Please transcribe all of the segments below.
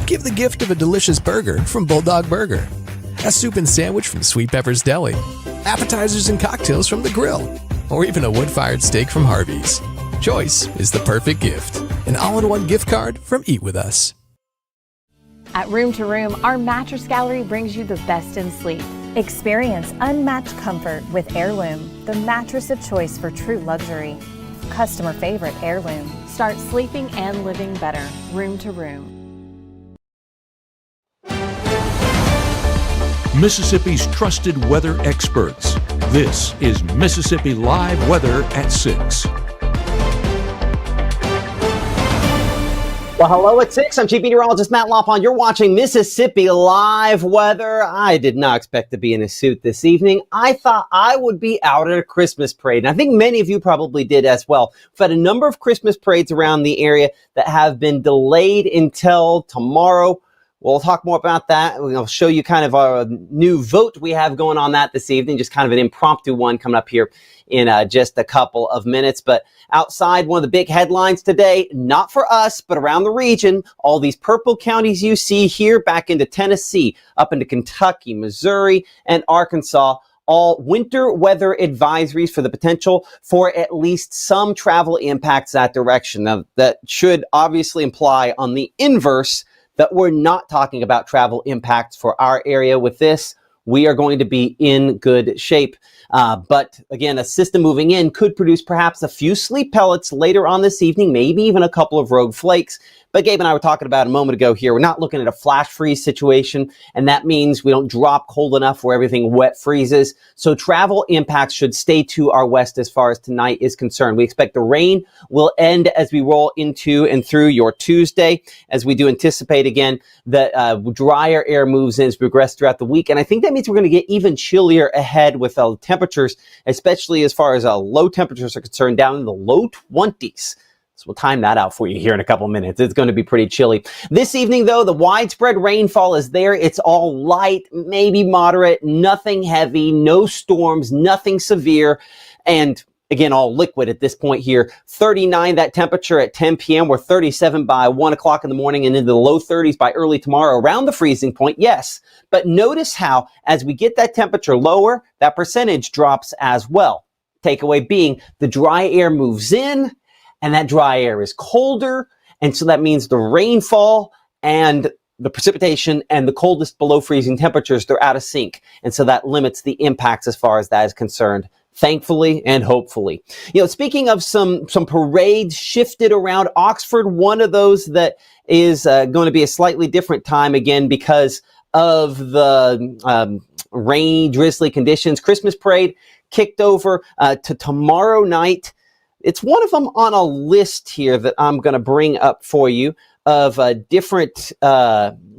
Give the gift of a delicious burger from Bulldog Burger, a soup and sandwich from Sweet Pepper's Deli, appetizers and cocktails from The Grill, or even a wood-fired steak from Harvey's. Choice is the perfect gift. An all-in-one gift card from Eat With Us. At Room to Room, our mattress gallery brings you the best in sleep. Experience unmatched comfort with Heirloom, the mattress of choice for true luxury. Customer favorite Heirloom. Start sleeping and living better. Room to Room. Mississippi's trusted weather experts. This is Mississippi Live Weather at 6. Well, hello at 6. I'm Chief Meteorologist Matt Loppon. You're watching Mississippi Live Weather. I did not expect to be in a suit this evening. I thought I would be out at a Christmas parade, and I think many of you probably did as well. We've had a number of Christmas parades around the area that have been delayed until tomorrow. We'll talk more about that. We'll show you kind of our new vote we have going on that this evening, just kind of an impromptu one coming up here in just a couple of minutes. But outside, one of the big headlines today, not for us, but around the region, all these purple counties you see here back into Tennessee, up into Kentucky, Missouri, and Arkansas, all winter weather advisories for the potential for at least some travel impacts that direction. Now, that should obviously imply on the inverse that we're not talking about travel impacts for our area with this. We are going to be in good shape. But again, a system moving in could produce perhaps a few sleet pellets later on this evening, maybe even a couple of rogue flakes. But Gabe and I were talking about a moment ago here, we're not looking at a flash freeze situation, and that means we don't drop cold enough where everything wet freezes. So travel impacts should stay to our west as far as tonight is concerned. We expect the rain will end as we roll into and through your Tuesday, as we do anticipate again that drier air moves in as we progress throughout the week. And I think that means we're going to get even chillier ahead with temperatures, especially as far as low temperatures are concerned, down in the low 20s. So we'll time that out for you here in a couple minutes. It's going to be pretty chilly. This evening, though, the widespread rainfall is there. It's all light, maybe moderate, nothing heavy, no storms, nothing severe, and again, all liquid at this point here. 39, that temperature at 10 p.m. We're 37 by 1 o'clock in the morning and into the low 30s by early tomorrow, around the freezing point, yes. But notice how, as we get that temperature lower, that percentage drops as well. Takeaway being, the dry air moves in, and that dry air is colder, and so that means the rainfall and the precipitation and the coldest below freezing temperatures, they're out of sync. And so that limits the impacts as far as that is concerned, thankfully and hopefully. You know, speaking of some parades shifted around Oxford, one of those that is going to be a slightly different time again because of the rainy, drizzly conditions. Christmas parade kicked over to tomorrow night. It's one of them on a list here that I'm going to bring up for you of different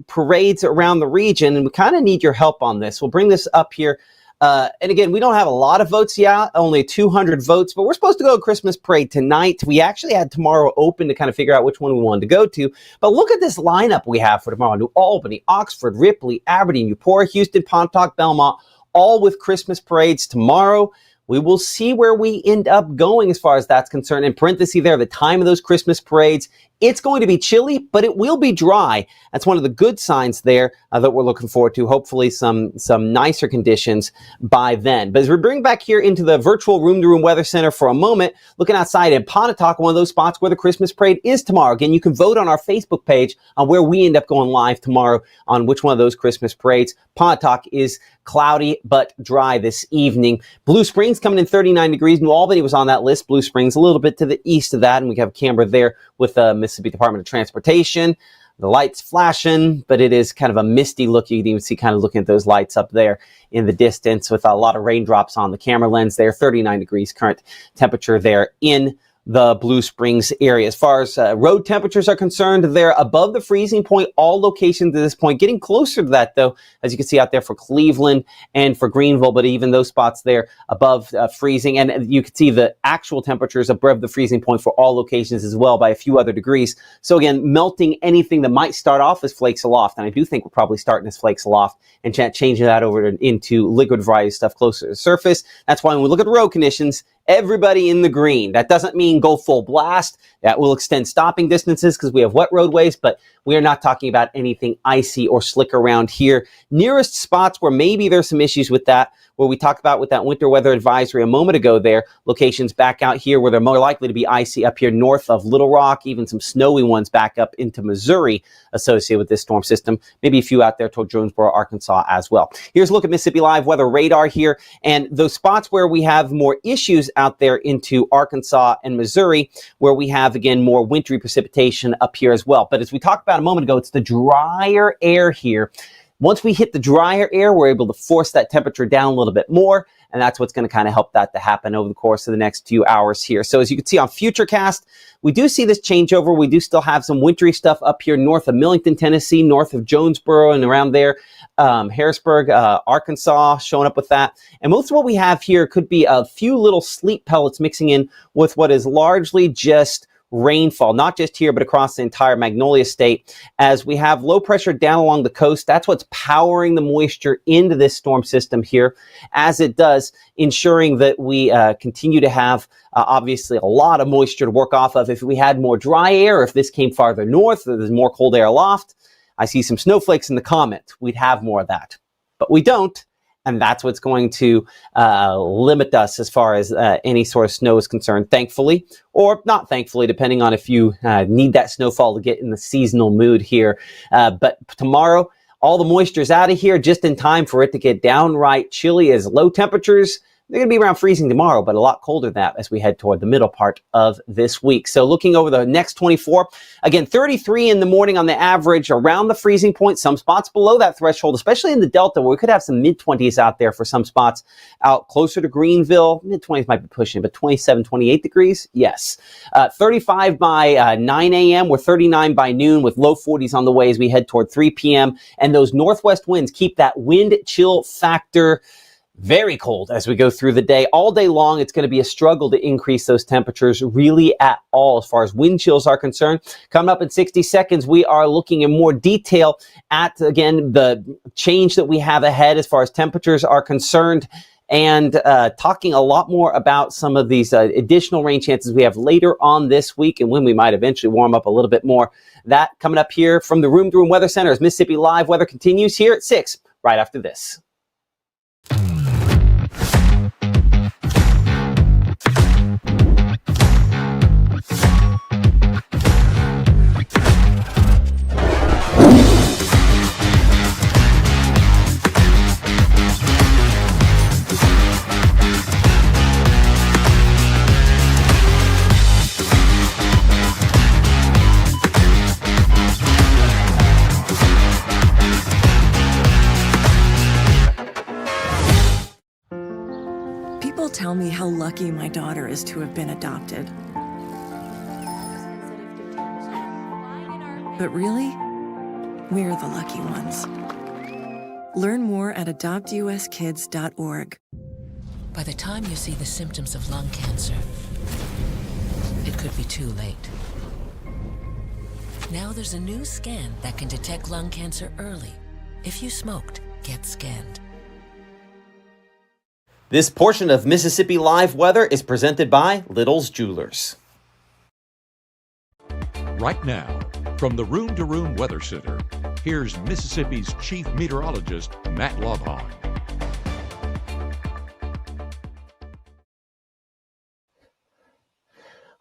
parades around the region, and we kind of need your help on this. We'll bring this up here. And again, we don't have a lot of votes yet, only 200 votes, but we're supposed to go to Christmas parade tonight. We actually had tomorrow open to kind of figure out which one we wanted to go to. But look at this lineup we have for tomorrow. New Albany, Oxford, Ripley, Aberdeen, Eupora, Houston, Pontotoc, Belmont, all with Christmas parades tomorrow. We will see where we end up going as far as that's concerned. In parentheses there, the time of those Christmas parades, it's going to be chilly, but it will be dry. That's one of the good signs there that we're looking forward to. Hopefully some nicer conditions by then. But as we bring back here into the virtual room-to-room weather center for a moment, looking outside in Pontotoc, one of those spots where the Christmas parade is tomorrow. Again, you can vote on our Facebook page on where we end up going live tomorrow on which one of those Christmas parades. Pontotoc is cloudy but dry this evening. Blue Springs coming in 39 degrees. New Albany was on that list. Blue Springs a little bit to the east of that, and we have a camera there with Mississippi Department of Transportation. The lights flashing, but it is kind of a misty look. You can even see kind of looking at those lights up there in the distance with a lot of raindrops on the camera lens there. 39 degrees current temperature there in the Blue Springs area. As far as road temperatures are concerned, they're above the freezing point, all locations at this point. Getting closer to that, though, as you can see out there for Cleveland and for Greenville, but even those spots there above freezing. And you can see the actual temperatures above the freezing point for all locations as well by a few other degrees. So again, melting anything that might start off as flakes aloft. And I do think we're probably starting as flakes aloft and changing that over into liquid variety stuff closer to the surface. That's why when we look at road conditions, everybody in the green. That doesn't mean go full blast. That will extend stopping distances because we have wet roadways, but we are not talking about anything icy or slick around here. Nearest spots where maybe there's some issues with that, where we talked about with that winter weather advisory a moment ago there, locations back out here where they're more likely to be icy up here north of Little Rock, even some snowy ones back up into Missouri associated with this storm system, maybe a few out there toward Jonesboro, Arkansas as well. Here's a look at Mississippi Live weather radar here, and those spots where we have more issues out there into Arkansas and Missouri, where we have, again, more wintry precipitation up here as well. But as we talked about a moment ago, it's the drier air here. Once we hit the drier air, we're able to force that temperature down a little bit more, and that's what's going to kind of help that to happen over the course of the next few hours here. So as you can see on Futurecast, we do see this changeover. We do still have some wintry stuff up here north of Millington, Tennessee, north of Jonesboro and around there, Harrisburg, Arkansas, showing up with that. And most of what we have here could be a few little sleet pellets mixing in with what is largely just rainfall, not just here, but across the entire Magnolia State. As we have low pressure down along the coast, that's what's powering the moisture into this storm system here, as it does, ensuring that we continue to have, obviously, a lot of moisture to work off of. If we had more dry air, if this came farther north, there's more cold air aloft, I see some snowflakes in the comments, we'd have more of that. But we don't. And that's what's going to limit us as far as any sort of snow is concerned, thankfully, or not thankfully, depending on if you need that snowfall to get in the seasonal mood here. But tomorrow, all the moisture is out of here just in time for it to get downright chilly, as low temperatures, they're going to be around freezing tomorrow, but a lot colder than that as we head toward the middle part of this week. So looking over the next 24, again, 33 in the morning on the average, around the freezing point, some spots below that threshold, especially in the Delta, where we could have some mid-20s out there for some spots out closer to Greenville. Mid-20s might be pushing, but 27, 28 degrees, yes. 35 by 9 a.m. We're 39 by noon with low 40s on the way as we head toward 3 p.m. And those northwest winds keep that wind chill factor very cold as we go through the day. All day long, it's going to be a struggle to increase those temperatures really at all as far as wind chills are concerned. Coming up in 60 seconds, we are looking in more detail at, again, the change that we have ahead as far as temperatures are concerned, and talking a lot more about some of these additional rain chances we have later on this week and when we might eventually warm up a little bit more. That coming up here from the Room to Room Weather Center as Mississippi Live weather continues here at 6 right after this. Tell me how lucky my daughter is to have been adopted. But really, we're the lucky ones. Learn more at adoptuskids.org. By the time you see the symptoms of lung cancer, it could be too late. Now there's a new scan that can detect lung cancer early. If you smoked, get scanned. This portion of Mississippi Live weather is presented by Little's Jewelers. Right now, from the Room to Room Weather Center, here's Mississippi's Chief Meteorologist, Matt Lobhon.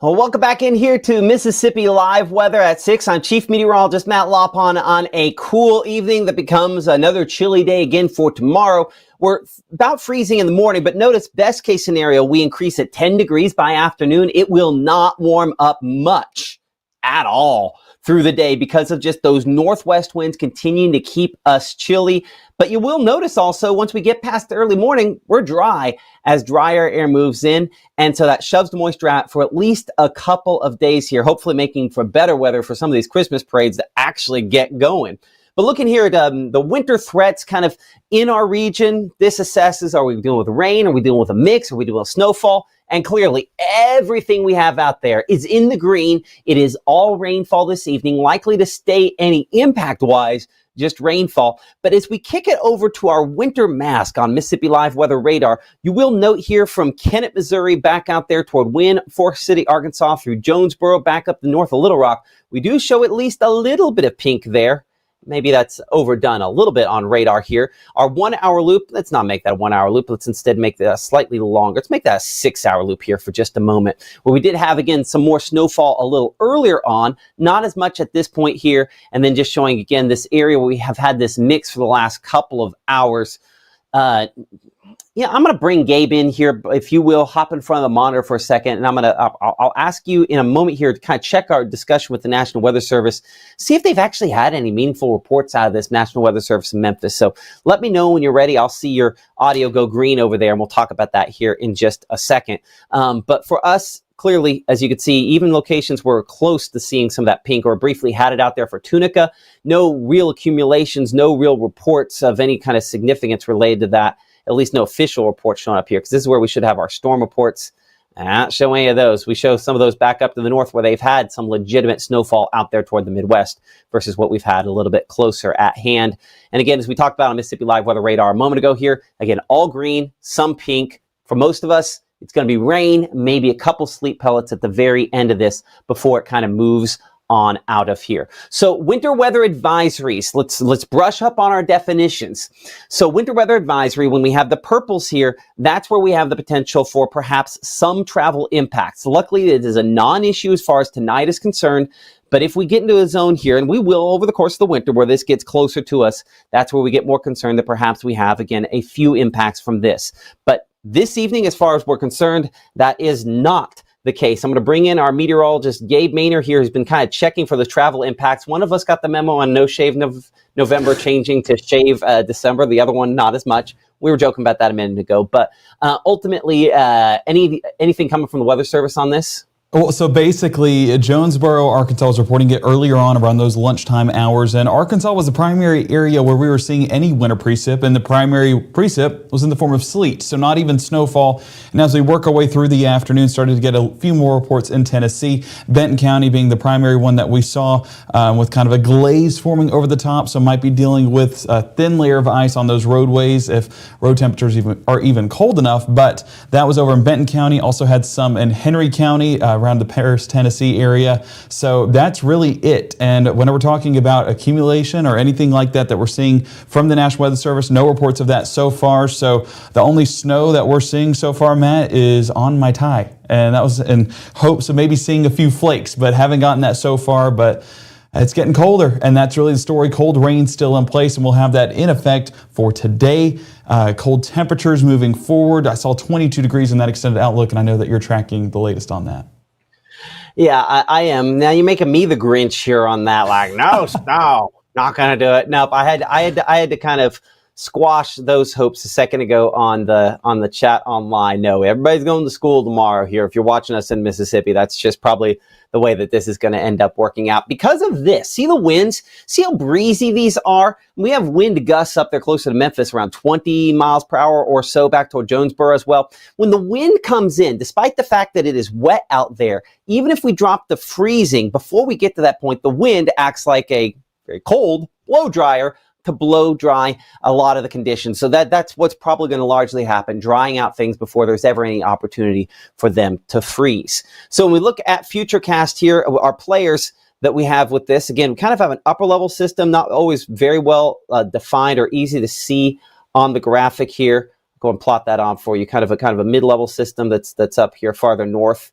Well, welcome back in here to Mississippi Live weather at 6. I'm Chief Meteorologist Matt Lopon on a cool evening that becomes another chilly day again for tomorrow. We're about freezing in the morning, but notice best case scenario, we increase at 10 degrees by afternoon. It will not warm up much at all through the day because of just those northwest winds continuing to keep us chilly. But you will notice also once we get past the early morning, we're dry as drier air moves in. And so that shoves the moisture out for at least a couple of days here, hopefully making for better weather for some of these Christmas parades that actually get going. But looking here at the winter threats kind of in our region, this assesses, are we dealing with rain? Are we dealing with a mix? Are we dealing with snowfall? And clearly, everything we have out there is in the green. It is all rainfall this evening, likely to stay any impact-wise just rainfall. But as we kick it over to our winter mask on Mississippi Live Weather Radar, you will note here from Kennett, Missouri, back out there toward Wynne, Fork City, Arkansas, through Jonesboro, back up the north of Little Rock, we do show at least a little bit of pink there. Maybe that's overdone a little bit on radar here. Our 1 hour loop, let's not make that a 1 hour loop. Let's instead make that slightly longer. Let's make that a 6 hour loop here for just a moment, where we did have, again, some more snowfall a little earlier on, not as much at this point here. And then just showing, again, this area where we have had this mix for the last couple of hours. Yeah, I'm going to bring Gabe in here, if you will, hop in front of the monitor for a second, and I'll ask you in a moment here to kind of check our discussion with the National Weather Service, see if they've actually had any meaningful reports out of this National Weather Service in Memphis. So let me know when you're ready. I'll see your audio go green over there, and we'll talk about that here in just a second. But for us, clearly, as you can see, even locations where we're close to seeing some of that pink, or briefly had it out there for Tunica, no real accumulations, no real reports of any kind of significance related to that. At least no official reports showing up here, because this is where we should have our storm reports. Not show any of those. We show some of those back up to the north where they've had some legitimate snowfall out there toward the Midwest versus what we've had a little bit closer at hand. And again, as we talked about on Mississippi Live Weather Radar a moment ago here, again, all green, some pink. For most of us, it's going to be rain, maybe a couple sleet pellets at the very end of this before it kind of moves on out of here. So winter weather advisories, let's brush up on our definitions. So winter weather advisory, when we have the purples here, that's where we have the potential for perhaps some travel impacts. Luckily, it is a non-issue as far as tonight is concerned. But if we get into a zone here, and we will over the course of the winter where this gets closer to us, that's where we get more concerned that perhaps we have, again, a few impacts from this. But this evening, as far as we're concerned, that is not the case. I'm going to bring in our meteorologist, Gabe Maynor here, who's been kind of checking for the travel impacts. One of us got the memo on no shave November changing to shave December. The other one, not as much. We were joking about that a minute ago. But ultimately, anything coming from the Weather Service on this? Well, so basically, Jonesboro, Arkansas was reporting it earlier on around those lunchtime hours, and Arkansas was the primary area where we were seeing any winter precip, and the primary precip was in the form of sleet, so not even snowfall. And as we work our way through the afternoon, started to get a few more reports in Tennessee, Benton County being the primary one that we saw with kind of a glaze forming over the top, so might be dealing with a thin layer of ice on those roadways if road temperatures are even cold enough. But that was over in Benton County, also had some in Henry County, around the Paris, Tennessee area. So that's really it. And whenever we're talking about accumulation or anything like that we're seeing from the National Weather Service, no reports of that so far. So the only snow that we're seeing so far, Matt, is on my tie. And that was in hopes of maybe seeing a few flakes, but haven't gotten that so far. But it's getting colder, and that's really the story. Cold rain still in place, and we'll have that in effect for today. Cold temperatures moving forward. I saw 22 degrees in that extended outlook, and I know that you're tracking the latest on that. Yeah, I am. Now you're making me the Grinch here on that. Like, no, not gonna do it. Nope. I had to kind of squash those hopes a second ago on the chat online. No, everybody's going to school tomorrow here. If you're watching us in Mississippi, that's just probably the way that this is going to end up working out because of this. See the winds? See how breezy these are? We have wind gusts up there closer to Memphis, around 20 miles per hour or so, back toward Jonesboro as well. When the wind comes in, despite the fact that it is wet out there, even if we drop the freezing, before we get to that point, the wind acts like a very cold blow dryer to blow dry a lot of the conditions. So that's what's probably going to largely happen, drying out things before there's ever any opportunity for them to freeze. So when we look at Futurecast here, our players that we have with this, again, we kind of have an upper level system, not always very well defined or easy to see on the graphic here. Go and plot that on for you. Kind of a mid-level system that's up here farther north.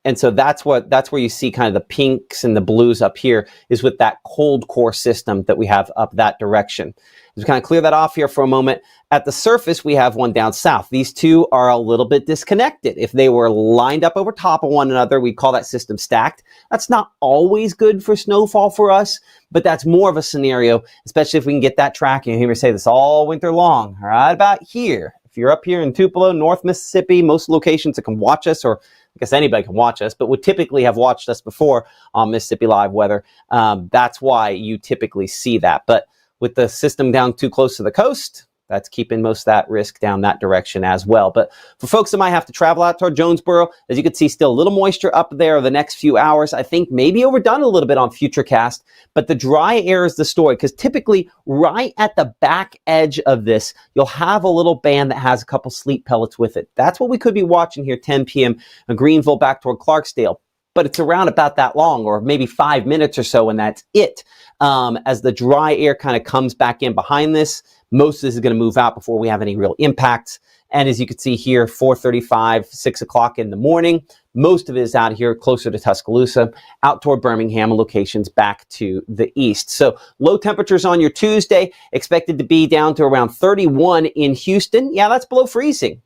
And so that's where you see kind of the pinks and the blues up here is with that cold core system that we have up that direction. Just kind of clear that off here for a moment. At the surface, we have one down south. These two are a little bit disconnected. If they were lined up over top of one another, we'd call that system stacked. That's not always good for snowfall for us, but that's more of a scenario, especially if we can get that tracking. You hear me say this all winter long, right about here. If you're up here in Tupelo, North Mississippi, most locations that can watch us, or I guess anybody can watch us, but would typically have watched us before on Mississippi Live Weather. That's why you typically see that. But with the system down too close to the coast, That's keeping most of that risk down that direction as well. But for folks that might have to travel out toward Jonesboro, as you can see, still a little moisture up there the next few hours. I think maybe overdone a little bit on Futurecast, but the dry air is the story, because typically right at the back edge of this, you'll have a little band that has a couple sleet pellets with it. That's what we could be watching here, 10 p.m. in Greenville back toward Clarksdale. But it's around about that long, or maybe 5 minutes or so, and that's it. As the dry air kind of comes back in behind this, most of this is going to move out before we have any real impacts. And as you can see here, 4:35, 6 o'clock in the morning, most of it is out here closer to Tuscaloosa, out toward Birmingham, and locations back to the east. So low temperatures on your Tuesday, expected to be down to around 31 in Houston. Yeah, that's below freezing.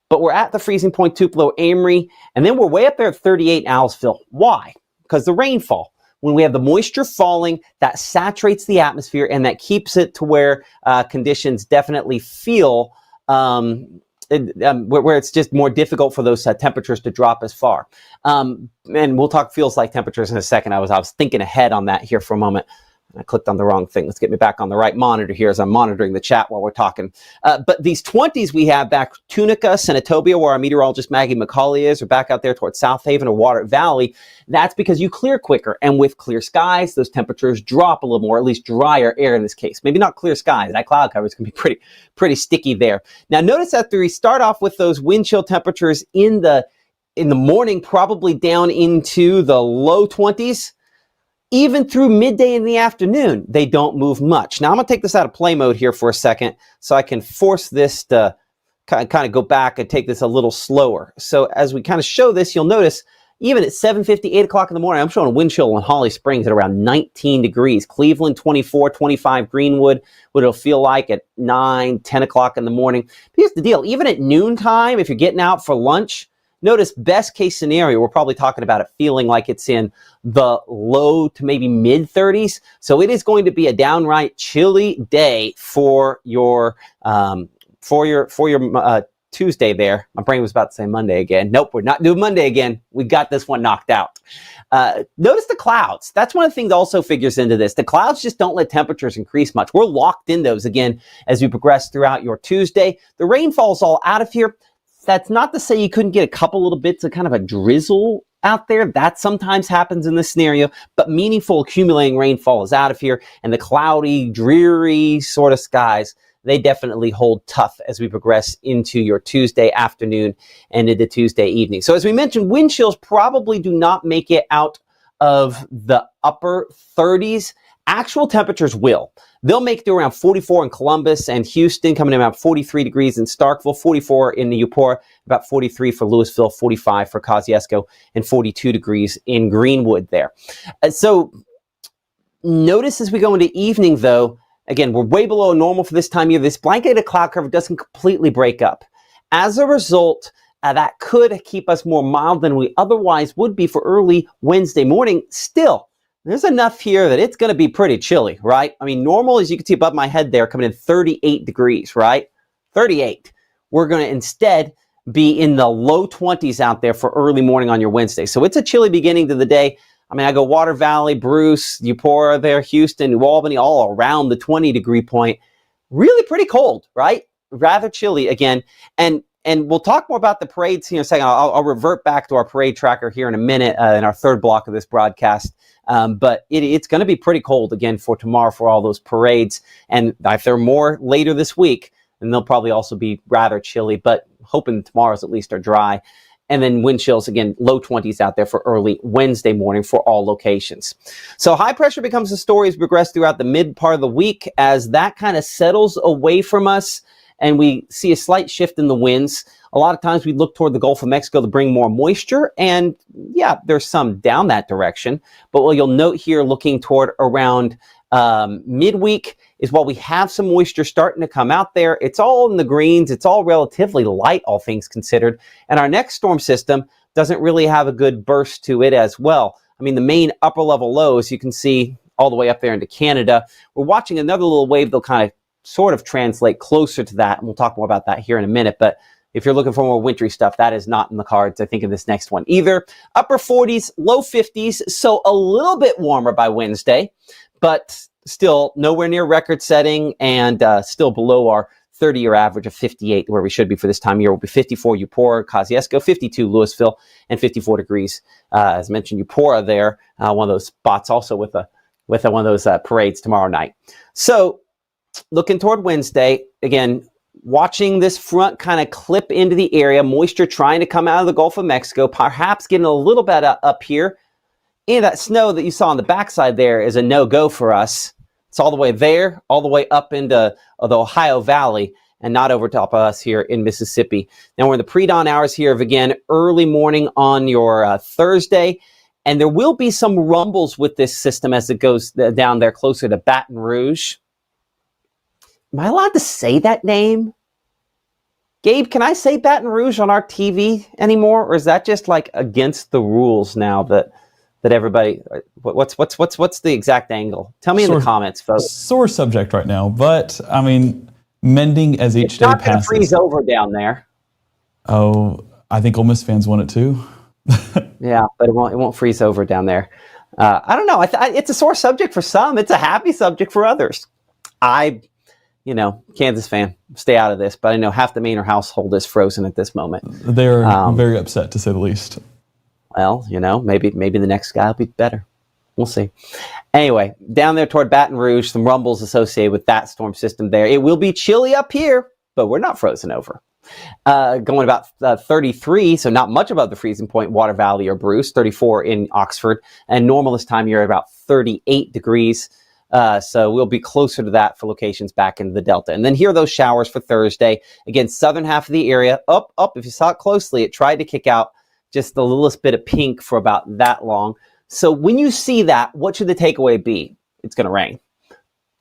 But we're at the freezing point, Tupelo, Amory, and then we're way up there at 38 in Aliceville. Why? Because the rainfall. When we have the moisture falling, that saturates the atmosphere, and that keeps it to where conditions definitely feel where it's just more difficult for those temperatures to drop as far. And we'll talk feels like temperatures in a second. I was thinking ahead on that here for a moment. I clicked on the wrong thing. Let's get me back on the right monitor here as I'm monitoring the chat while we're talking. But these 20s we have back Tunica, Senatobia, where our meteorologist Maggie McCauley is, or back out there towards South Haven or Water Valley. That's because you clear quicker. And with clear skies, those temperatures drop a little more, at least drier air in this case. Maybe not clear skies. That cloud cover is going to be pretty sticky there. Now notice that we start off with those wind chill temperatures in the morning, probably down into the low 20s. Even through midday in the afternoon, they don't move much. Now, I'm going to take this out of play mode here for a second so I can force this to kind of go back and take this a little slower. So as we kind of show this, you'll notice even at 7:50, 8 o'clock in the morning, I'm showing a wind chill in Holly Springs at around 19 degrees. Cleveland, 24, 25 Greenwood, what it'll feel like at 9, 10 o'clock in the morning. Here's the deal. Even at noontime, if you're getting out for lunch, notice best case scenario, we're probably talking about it feeling like it's in the low to maybe mid 30s. So it is going to be a downright chilly day for your Tuesday there. My brain was about to say Monday again. Nope, we're not doing Monday again. We got this one knocked out. Notice the clouds. That's one of the things that also figures into this. The clouds just don't let temperatures increase much. We're locked in those again as we progress throughout your Tuesday. The rainfall's all out of here. That's not to say you couldn't get a couple little bits of kind of a drizzle out there. That sometimes happens in this scenario, but meaningful accumulating rainfall is out of here, and the cloudy, dreary sort of skies, they definitely hold tough as we progress into your Tuesday afternoon and into Tuesday evening. So as we mentioned, wind chills probably do not make it out of the upper 30s. Actual temperatures will. They'll make it to around 44 in Columbus and Houston, coming in about 43 degrees in Starkville, 44 in Eupora, about 43 for Louisville, 45 for Kosciuszko, and 42 degrees in Greenwood there. So notice as we go into evening, though, again, we're way below normal for this time of year. This blanketed cloud cover doesn't completely break up. As a result, that could keep us more mild than we otherwise would be for early Wednesday morning. Still, there's enough here that it's going to be pretty chilly, right? I mean, normal, as you can see above my head there, coming in 38 degrees, right? 38. We're going to instead be in the low 20s out there for early morning on your Wednesday. So it's a chilly beginning to the day. I mean, I go Water Valley, Bruce, Eupora there, Houston, New Albany, all around the 20-degree point. Really pretty cold, right? Rather chilly again. And we'll talk more about the parades here in a second. I'll revert back to our parade tracker here in a minute in our third block of this broadcast. But it's going to be pretty cold again for tomorrow for all those parades. And if there are more later this week, then they'll probably also be rather chilly. But hoping tomorrow's at least are dry. And then wind chills, again, low 20s out there for early Wednesday morning for all locations. So high pressure becomes the story as we progress throughout the mid part of the week as that kind of settles away from us. And we see a slight shift in the winds. A lot of times we look toward the Gulf of Mexico to bring more moisture. And yeah, there's some down that direction. But what you'll note here looking toward around midweek is while we have some moisture starting to come out there, it's all in the greens. It's all relatively light, all things considered. And our next storm system doesn't really have a good burst to it as well. I mean, the main upper level lows, you can see all the way up there into Canada. We're watching another little wave that'll kind of sort of translate closer to that. And we'll talk more about that here in a minute. But if you're looking for more wintry stuff, that is not in the cards, I think, in this next one either. Upper 40s, low 50s, so a little bit warmer by Wednesday, but still nowhere near record setting and still below our 30-year average of 58, where we should be for this time of year. Will be 54 Eupora, Kosciuszko, 52 Louisville, and 54 degrees. As mentioned, Eupora there, one of those spots also with one of those parades tomorrow night. So looking toward Wednesday, again, watching this front kind of clip into the area, moisture trying to come out of the Gulf of Mexico, perhaps getting a little bit up here. And that snow that you saw on the backside there is a no-go for us. It's all the way there, all the way up into the Ohio Valley, and not over top of us here in Mississippi. Now we're in the pre-dawn hours here of, again, early morning on your Thursday. And there will be some rumbles with this system as it goes down there closer to Baton Rouge. Am I allowed to say that name? Gabe, can I say Baton Rouge on our TV anymore? Or is that just like against the rules now that everybody, what's the exact angle? Tell me in the comments, folks. Sore subject right now, but I mean, mending as each day passes. It's not going to freeze over down there. Oh, I think Ole Miss fans want it too. Yeah, but it won't freeze over down there. I don't know. It's a sore subject for some. It's a happy subject for others. Kansas fan, stay out of this. But I know half the Manor household is frozen at this moment. They're very upset, to say the least. Well, maybe the next guy will be better. We'll see. Anyway, down there toward Baton Rouge, some rumbles associated with that storm system there. It will be chilly up here, but we're not frozen over. Going about 33, so not much above the freezing point, Water Valley or Bruce, 34 in Oxford. And normal this time you're about 38 degrees. So we'll be closer to that for locations back into the Delta. And then here are those showers for Thursday. Again, southern half of the area, up. If you saw it closely, it tried to kick out just the littlest bit of pink for about that long. So when you see that, what should the takeaway be? It's going to rain.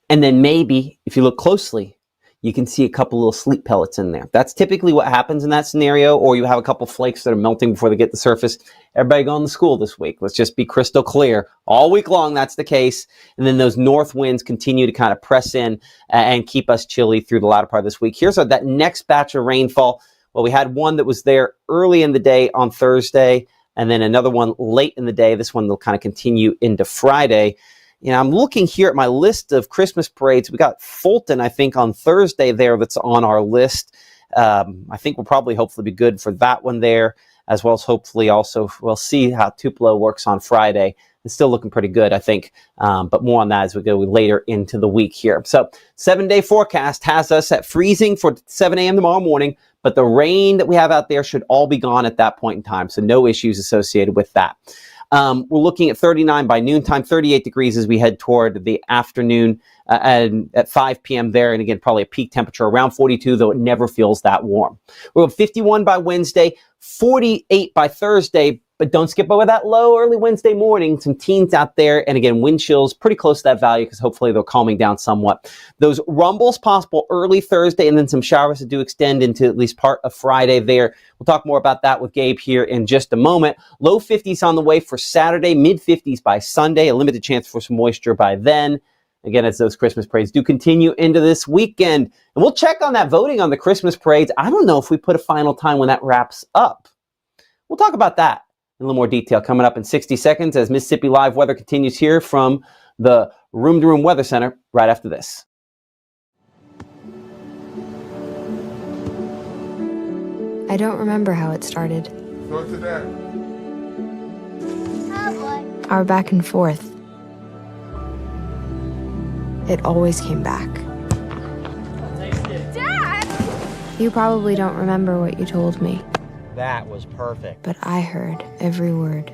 And then maybe, if you look closely, you can see a couple little sleet pellets in there. That's typically what happens in that scenario, or you have a couple flakes that are melting before they get to the surface. Everybody going to school this week. Let's just be crystal clear. All week long, that's the case. And then those north winds continue to kind of press in and keep us chilly through the latter part of this week. Here's that next batch of rainfall. Well, we had one that was there early in the day on Thursday, and then another one late in the day. This one will kind of continue into Friday. I'm looking here at my list of Christmas parades. We got Fulton, I think, on Thursday there that's on our list. I think we'll probably hopefully be good for that one there, as well as hopefully also we'll see how Tupelo works on Friday. It's still looking pretty good, I think, but more on that as we go later into the week here. So 7-day forecast has us at freezing for 7 a.m. tomorrow morning, but the rain that we have out there should all be gone at that point in time, so no issues associated with that. We're looking at 39 by noontime, 38 degrees as we head toward the afternoon and at 5 p.m. there. And again, probably a peak temperature around 42, though it never feels that warm. We'll have 51 by Wednesday, 48 by Thursday, but don't skip over that low early Wednesday morning. Some teens out there. And again, wind chills pretty close to that value because hopefully they're calming down somewhat. Those rumbles possible early Thursday and then some showers that do extend into at least part of Friday there. We'll talk more about that with Gabe here in just a moment. Low 50s on the way for Saturday, mid 50s by Sunday. A limited chance for some moisture by then. Again, as those Christmas parades do continue into this weekend. And we'll check on that voting on the Christmas parades. I don't know if we put a final time when that wraps up. We'll talk about that in a little more detail coming up in 60 seconds as Mississippi Live Weather continues here from the Room to Room Weather Center right after this. I don't remember how it started. Go to that. Our back and forth. It always came back. Dad! You probably don't remember what you told me. That was perfect. But I heard every word.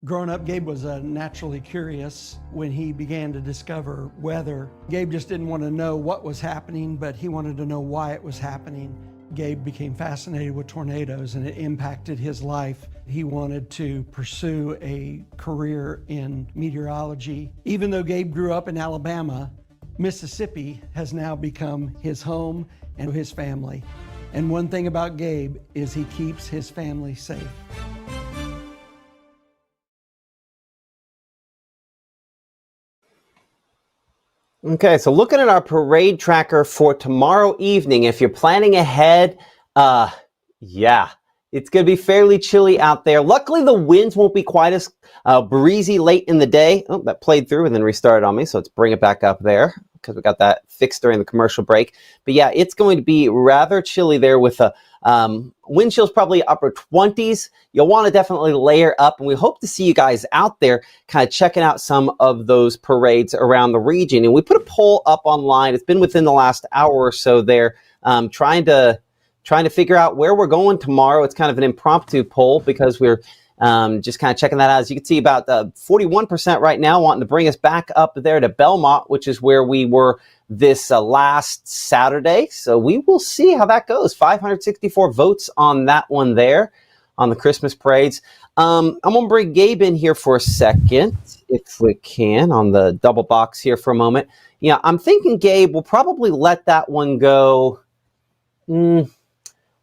Growing up, Gabe was naturally curious when he began to discover weather. Gabe just didn't want to know what was happening, but he wanted to know why it was happening. Gabe became fascinated with tornadoes and it impacted his life. He wanted to pursue a career in meteorology. Even though Gabe grew up in Alabama, Mississippi has now become his home and his family. And one thing about Gabe is he keeps his family safe. Okay, so looking at our parade tracker for tomorrow evening, if you're planning ahead, yeah, It's going to be fairly chilly out there. Luckily, the winds won't be quite as breezy late in the day. Oh, that played through and then restarted on me, so let's bring it back up there because we got that fixed during the commercial break. But yeah, it's going to be rather chilly there with a wind chills probably upper 20s. You'll want to definitely layer up, and we hope to see you guys out there kind of checking out some of those parades around the region. And we put a poll up online. It's been within the last hour or so there, trying to figure out where we're going tomorrow. It's kind of an impromptu poll because we're just kind of checking that out. As you can see, about 41% right now wanting to bring us back up there to Belmont, which is where we were this last Saturday. So we will see how that goes. 564 votes on that one there on the Christmas parades. I'm going to bring Gabe in here for a second, if we can, on the double box here for a moment. Yeah, I'm thinking, Gabe, we'll probably let that one go. We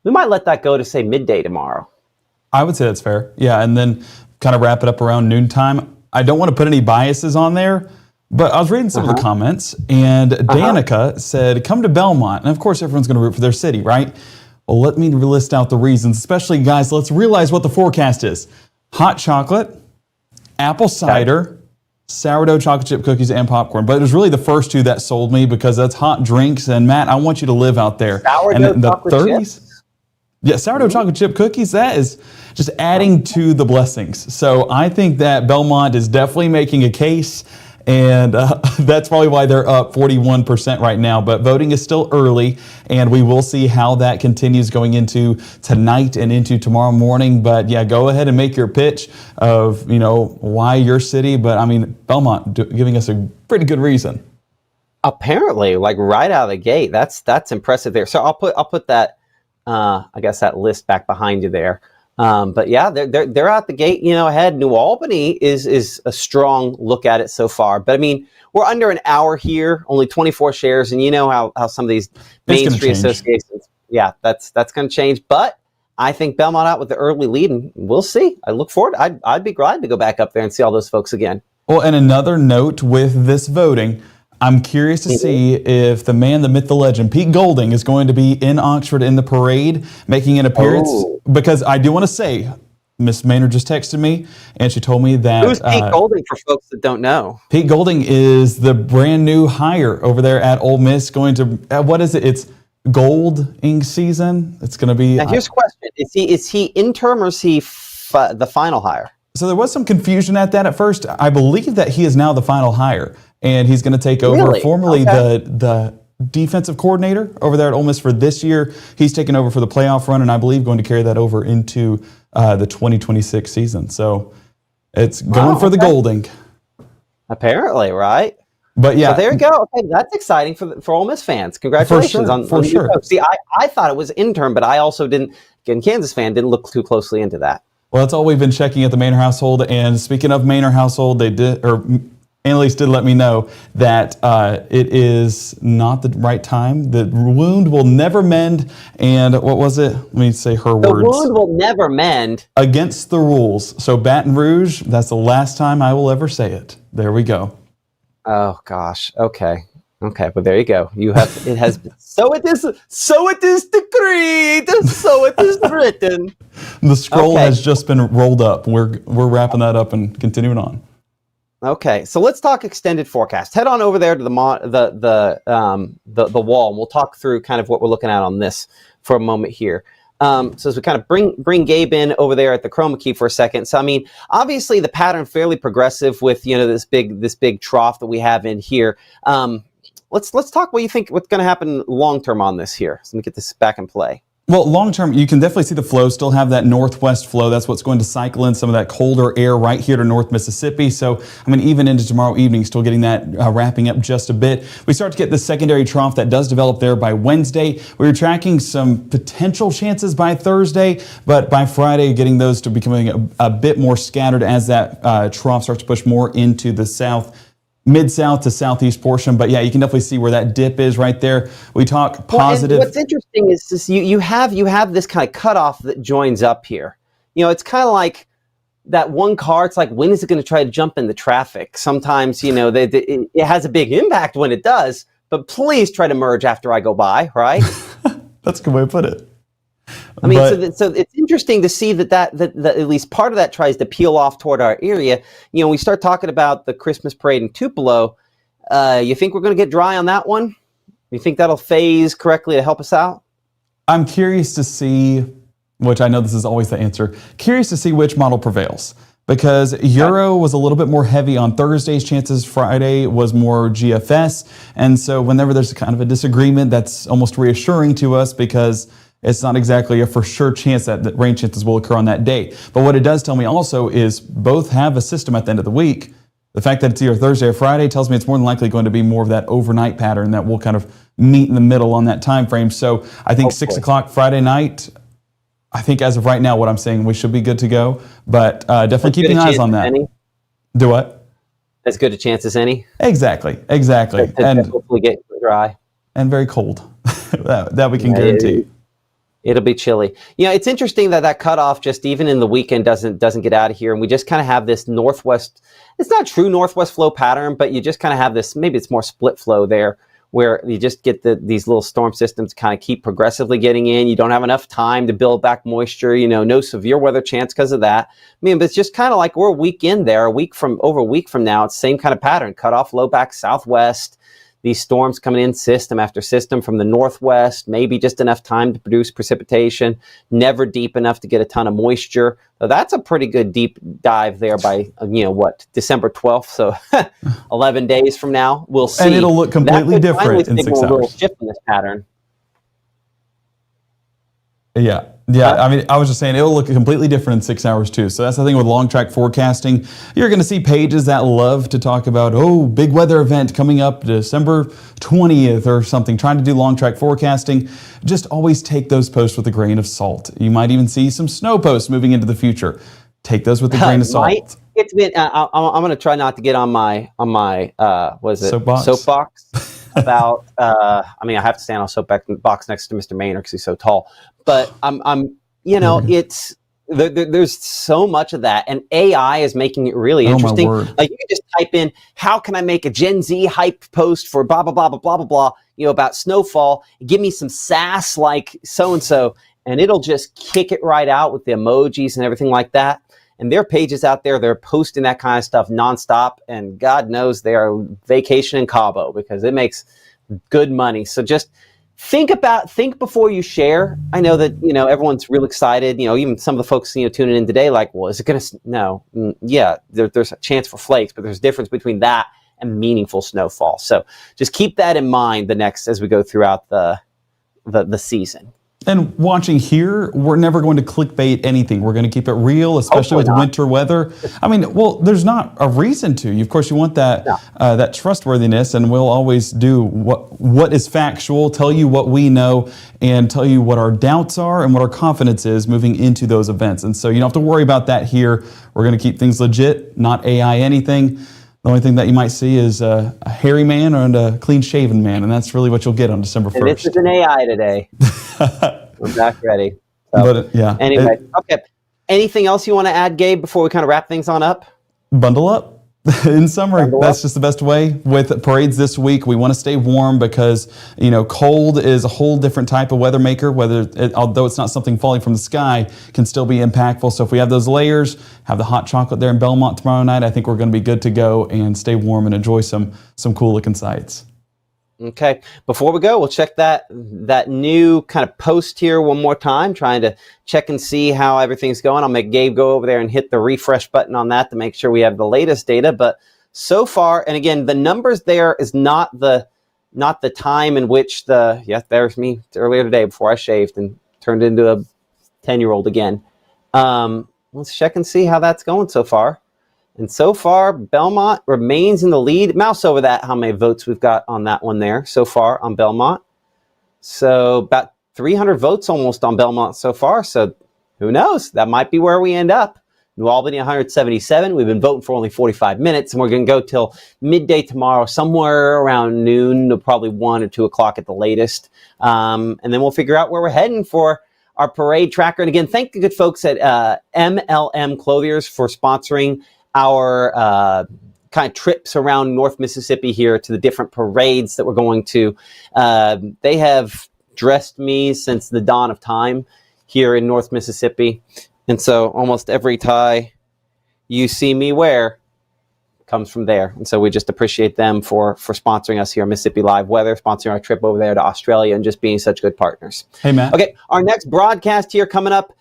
might let that go to, say, midday tomorrow. I would say that's fair. Yeah, and then kind of wrap it up around noontime. I don't want to put any biases on there, but I was reading some of the comments, and Danica said, come to Belmont. And of course, everyone's going to root for their city, right? Well, let me list out the reasons. Especially, guys, let's realize what the forecast is. Hot chocolate, apple cider, sourdough chocolate chip cookies, and popcorn. But it was really the first two that sold me because that's hot drinks. And Matt, I want you to live out there. Sourdough and the chocolate 30s. chips? Yeah, sourdough chocolate chip cookies, that is just adding to the blessings. So I think that Belmont is definitely making a case, and that's probably why they're up 41% right now. But voting is still early, and we will see how that continues going into tonight and into tomorrow morning. But yeah, go ahead and make your pitch of, why your city. But I mean, Belmont giving us a pretty good reason. Apparently, like right out of the gate, that's impressive there. So I'll put that. I guess that list back behind you there. But yeah, they're out the gate, ahead. New Albany is a strong look at it so far. But I mean, we're under an hour here, only 24 shares, and you know how some of these Main Street associations, yeah, that's going to change. But I think Belmont out with the early lead, and we'll see. I look forward. I'd be glad to go back up there and see all those folks again. Well, and another note with this voting, I'm curious to see if the man, the myth, the legend, Pete Golding, is going to be in Oxford in the parade, making an appearance. Because I do want to say, Miss Maynard just texted me, and she told me that... Who's Pete Golding, for folks that don't know? Pete Golding is the brand new hire over there at Ole Miss, going to... what is it? It's golding season. It's going to be... Now, here's a question. Is he interim or is he the final hire? So there was some confusion at that at first. I believe that he is now the final hire, and he's going to take over formerly the defensive coordinator over there at Ole Miss for this year. He's taken over for the playoff run, and I believe going to carry that over into the 2026 season. So it's going for the Golding. Apparently, right? But yeah, so there you go. Okay, that's exciting for Ole Miss fans. Congratulations on sure. See, I thought it was interim, but I also didn't. Again, Kansas fan didn't look too closely into that. Well, that's all we've been checking at the Maynard household. And speaking of Maynard household, they did, or Annalise did let me know that it is not the right time. The wound will never mend. And what was it? Let me say her words. The wound will never mend. Against the rules. So Baton Rouge, that's the last time I will ever say it. There we go. Oh, gosh. Okay. But there you go. It has been. So it is decreed. So it is written. The scroll has just been rolled up. We're wrapping that up and continuing on. Okay, so let's talk extended forecast. Head on over there to the wall, and we'll talk through kind of what we're looking at on this for a moment here. So as we kind of bring Gabe in over there at the chroma key for a second. So I mean, obviously the pattern fairly progressive with this big trough that we have in here. Let's talk what you think what's going to happen long term on this here. So let me get this back in play. Well, long term, you can definitely see the flow still have that northwest flow. That's what's going to cycle in some of that colder air right here to North Mississippi. So, I mean, even into tomorrow evening, still getting that wrapping up just a bit. We start to get the secondary trough that does develop there by Wednesday. We were tracking some potential chances by Thursday, but by Friday, getting those to becoming a bit more scattered as that trough starts to push more into the south. Mid-south to southeast portion, but yeah, you can definitely see where that dip is right there. We talk positive. Well, what's interesting is this, you have this kind of cutoff that joins up here. It's kind of like that one car. It's like, when is it going to try to jump in the traffic? Sometimes, it has a big impact when it does, but please try to merge after I go by, right? That's a good way to put it. I mean, But- so it's interesting to see that at least part of that tries to peel off toward our area. You know, we start talking about the Christmas parade in Tupelo. You think we're going to get dry on that one? You think that'll phase correctly to help us out? I'm curious to see, which I know this is always the answer, curious to see which model prevails. Because Euro was a little bit more heavy on Thursday's chances, Friday was more GFS. And so whenever there's kind of a disagreement, that's almost reassuring to us because it's not exactly a for sure chance that rain chances will occur on that day. But what it does tell me also is both have a system at the end of the week. The fact that it's either Thursday or Friday tells me it's more than likely going to be more of that overnight pattern that will kind of meet in the middle on that time frame. So I think 6 o'clock Friday night, I think as of right now, what I'm saying, we should be good to go. But definitely keeping eyes on that. Do what? As good a chance as any? Exactly. And hopefully get dry. And very cold. that we can guarantee. It'll be chilly. You know, it's interesting that cutoff just even in the weekend doesn't get out of here, and we just kind of have this northwest. It's not true northwest flow pattern, but you just kind of have this. Maybe it's more split flow there, where you just get these little storm systems kind of keep progressively getting in. You don't have enough time to build back moisture. You know, no severe weather chance because of that. I mean, but it's just kind of like we're a week in there, over a week from now. It's the same kind of pattern. Cutoff low back southwest. These storms coming in system after system from the northwest, maybe just enough time to produce precipitation, never deep enough to get a ton of moisture. So that's a pretty good deep dive there by, December 12th. So 11 days from now, we'll see. And it'll look completely different in 6 hours. A little shift in this pattern. Yeah. I mean, I was just saying it'll look completely different in 6 hours too. So that's the thing with long track forecasting. You're going to see pages that love to talk about, big weather event coming up December 20th or something, trying to do long track forecasting. Just always take those posts with a grain of salt. You might even see some snow posts moving into the future. Take those with a grain of salt. It's been, I'm going to try not to get on my soapbox about, I have to stand on a soapbox next to Mr. Maynard because he's so tall. But it's there's so much of that, and AI is making it really interesting. Like you can just type in, "How can I make a Gen Z hype post for blah blah blah blah blah blah blah?" About snowfall. Give me some sass like so and so, and it'll just kick it right out with the emojis and everything like that. And there are pages out there, they're posting that kind of stuff nonstop, and God knows they are vacationing in Cabo because it makes good money. So just think before you share. I know that, everyone's real excited. Even some of the folks, tuning in today, like, well, is it going to snow? Yeah, there's a chance for flakes, but there's a difference between that and meaningful snowfall. So just keep that in mind as we go throughout the season. And watching here, we're never going to clickbait anything. We're going to keep it real, especially with winter weather. There's not a reason to. Of course, you want that that trustworthiness, and we'll always do what is factual, tell you what we know, and tell you what our doubts are and what our confidence is moving into those events. And so you don't have to worry about that here. We're going to keep things legit, not AI anything. The only thing that you might see is a hairy man and a clean-shaven man, and that's really what you'll get on December 1st. And this is an AI today. We're back ready. So, Anyway, okay. Anything else you want to add, Gabe, before we kind of wrap things on up? Bundle up. In summary, that's just the best way. With parades this week, we want to stay warm because, cold is a whole different type of weather maker, although it's not something falling from the sky, can still be impactful. So if we have those layers, have the hot chocolate there in Belmont tomorrow night, I think we're going to be good to go and stay warm and enjoy some cool looking sights. Okay. Before we go, we'll check that new kind of post here one more time, trying to check and see how everything's going. I'll make Gabe go over there and hit the refresh button on that to make sure we have the latest data. But so far, and again, the numbers there is not the time in which there's me earlier today before I shaved and turned into a 10-year-old again. Let's check and see how that's going so far. And so far, Belmont remains in the lead. Mouse over that, how many votes we've got on that one there so far on Belmont. So about 300 votes almost on Belmont so far. So who knows? That might be where we end up. New Albany, 177. We've been voting for only 45 minutes, and we're going to go till midday tomorrow, somewhere around noon, probably 1 or 2 o'clock at the latest. And then we'll figure out where we're heading for our parade tracker. And again, thank the good folks at MLM Clothiers for sponsoring our kind of trips around North Mississippi here to the different parades that we're going to. They have dressed me since the dawn of time. here in North Mississippi. And so almost every tie you see me wear comes from there. And so we just appreciate them for sponsoring us here on Mississippi Live Weather, sponsoring our trip over there to Australia, and just being such good partners. Hey, Matt. Okay, our next broadcast here coming up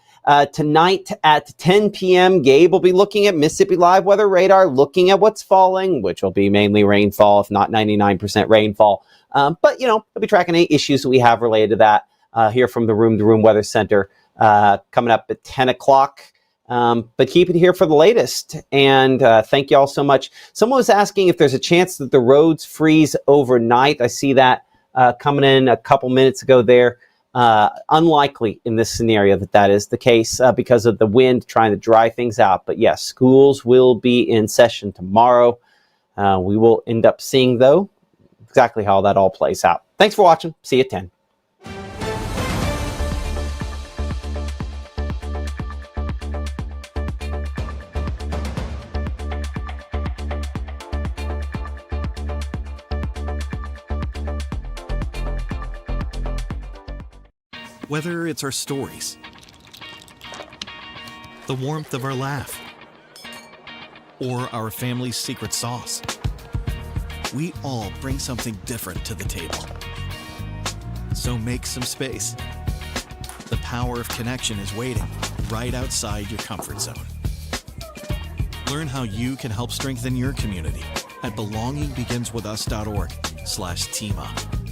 tonight at 10 p.m. Gabe will be looking at Mississippi Live Weather Radar, looking at what's falling, which will be mainly rainfall, if not 99% rainfall. But, you know, we'll be tracking any issues that we have related to that here from the Room to Room Weather Center coming up at 10 o'clock. But keep it here for the latest. And thank you all so much. Someone was asking if there's a chance that the roads freeze overnight. I see that coming in a couple minutes ago there. Unlikely in this scenario that is the case because of the wind trying to dry things out. But yes, schools will be in session tomorrow. We will end up seeing, though, exactly how that all plays out. Thanks for watching. See you at 10. Whether it's our stories, the warmth of our laugh, or our family's secret sauce, we all bring something different to the table. So make some space. The power of connection is waiting right outside your comfort zone. Learn how you can help strengthen your community at belongingbeginswithus.org/teamup.